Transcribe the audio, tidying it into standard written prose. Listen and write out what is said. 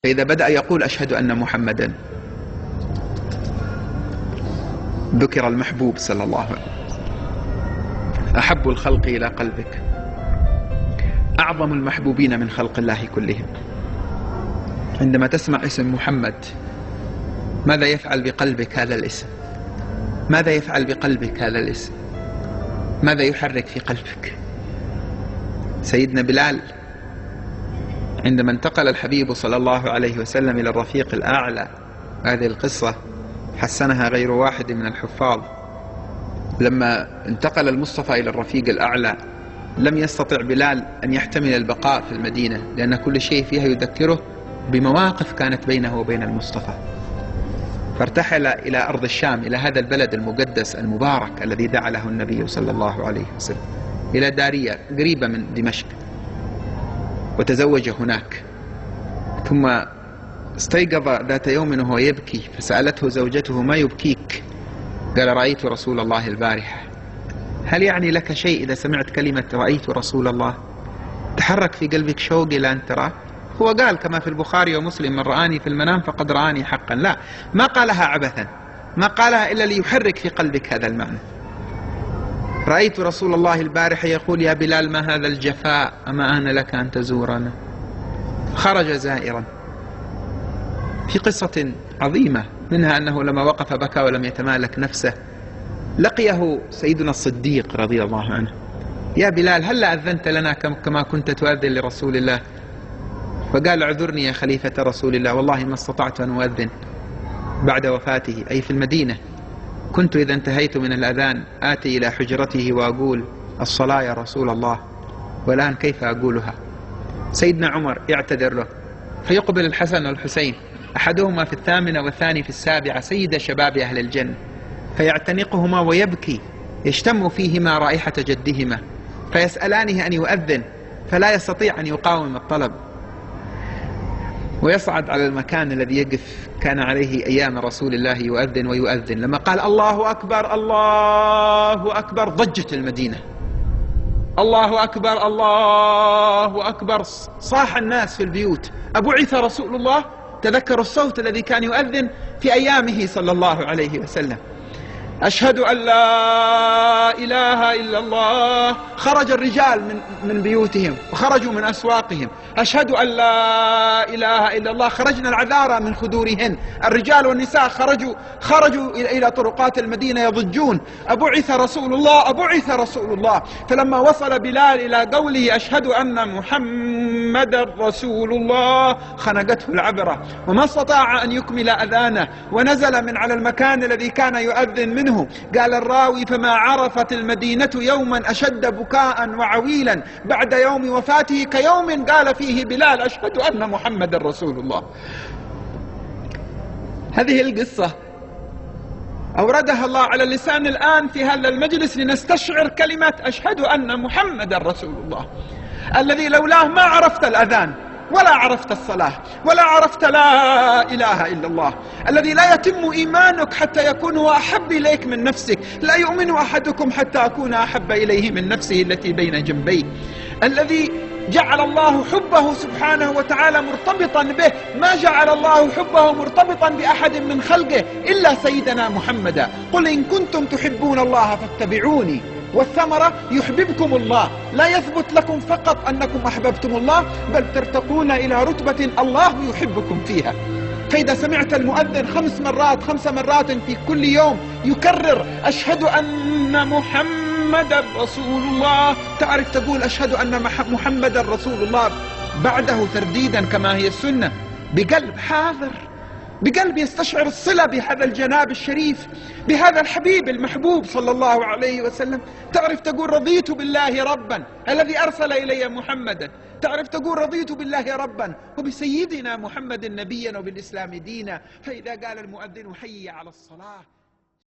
فإذا بدأ يقول أشهد أن محمدا ذكر المحبوب صلى الله عليه وسلم، أحب الخلق إلى قلبك، أعظم المحبوبين من خلق الله كلهم. عندما تسمع اسم محمد ماذا يفعل بقلبك هذا الاسم؟ ماذا يفعل بقلبك هذا الاسم؟ ماذا يحرك في قلبك؟ سيدنا بلال عندما انتقل الحبيب صلى الله عليه وسلم إلى الرفيق الأعلى، هذه القصة حسنها غير واحد من الحفاظ، لما انتقل المصطفى إلى الرفيق الأعلى لم يستطع بلال أن يحتمل البقاء في المدينة، لأن كل شيء فيها يذكره بمواقف كانت بينه وبين المصطفى، فارتحل إلى أرض الشام، إلى هذا البلد المقدس المبارك الذي دعا له النبي صلى الله عليه وسلم، إلى دارية قريبة من دمشق، وتزوج هناك. ثم استيقظ ذات يوم وهو يبكي، فسألته زوجته: ما يبكيك؟ قال: رأيت رسول الله البارحة. هل يعني لك شيء إذا سمعت كلمة رأيت رسول الله؟ تحرك في قلبك شوق إلى أن تراه؟ هو قال كما في البخاري ومسلم: من رآني في المنام فقد رآني حقا. لا، ما قالها عبثا، ما قالها إلا ليحرك في قلبك هذا المعنى. رأيت رسول الله البارحة يقول: يا بلال ما هذا الجفاء، أما آن لك أن تزورنا؟ خرج زائرا. في قصة عظيمة منها أنه لما وقف بكى ولم يتمالك نفسه، لقيه سيدنا الصديق رضي الله عنه: يا بلال هل أذنت لنا كما كنت تؤذن لرسول الله؟ فقال: اعذرني يا خليفة رسول الله، والله ما استطعت أن أؤذن بعد وفاته، أي في المدينة. كنت إذا انتهيت من الأذان آتي إلى حجرته وأقول: الصلاة يا رسول الله، والآن كيف أقولها؟ سيدنا عمر يعتذر له، فيقبل الحسن والحسين، أحدهما في 8 والثاني في 7، سيد شباب أهل الجنة، فيعتنقهما ويبكي، يشتم فيهما رائحة جدهما، فيسألانه أن يؤذن، فلا يستطيع أن يقاوم الطلب، ويصعد على المكان الذي يقف كان عليه أيام رسول الله يؤذن ويؤذن. لما قال: الله أكبر الله أكبر، ضجت المدينة. الله أكبر الله أكبر، صاح الناس في البيوت: أبعث رسول الله؟ تذكروا الصوت الذي كان يؤذن في أيامه صلى الله عليه وسلم. أشهد أن لا إله إلا الله. خرج الرجال من بيوتهم وخرجوا من أسواقهم: أشهد أن لا إله إلا الله. خرجنا العذارى من خدورهن، الرجال والنساء خرجوا إلى طرقات المدينة يضجون: أبعث رسول الله أبعث رسول الله. فلما وصل بلال إلى قوله: أشهد أن محمدا رسول الله، خنقته العبرة وما استطاع أن يكمل أذانه، ونزل من على المكان الذي كان يؤذن منه. قال الراوي: فما عرفت المدينة يوما أشد بكاء وعويلا بعد يوم وفاته كيوم قال فيه بلال: أشهد أن محمد رسول الله. هذه القصة أوردها الله على اللسان الآن في هذا المجلس لنستشعر كلمة أشهد أن محمد رسول الله، الذي لولاه ما عرفت الأذان ولا عرفت الصلاة ولا عرفت لا إله إلا الله، الذي لا يتم إيمانك حتى يكون هو أحب إليك من نفسك، لا يؤمن أحدكم حتى أكون أحب إليه من نفسه التي بين جنبيه، الذي جعل الله حبه سبحانه وتعالى مرتبطا به، ما جعل الله حبه مرتبطا بأحد من خلقه إلا سيدنا محمدا. قل إن كنتم تحبون الله فاتبعوني، والثمرة يحببكم الله. لا يثبت لكم فقط أنكم أحببتم الله، بل ترتقون إلى رتبة الله يحبكم فيها. فإذا سمعت المؤذن 5 مرات في كل يوم يكرر: أشهد أن محمدا رسول الله، تعرف تقول: أشهد أن محمدا رسول الله بعده ترديدا كما هي السنة، بقلب حاضر، بقلب يستشعر الصلة بهذا الجناب الشريف، بهذا الحبيب المحبوب صلى الله عليه وسلم. تعرف تقول: رضيت بالله ربا الذي أرسل إلي محمدا. تعرف تقول: رضيت بالله ربا وبسيدنا محمد نبيا وبالإسلام دينا. فإذا قال المؤذن: حي على الصلاة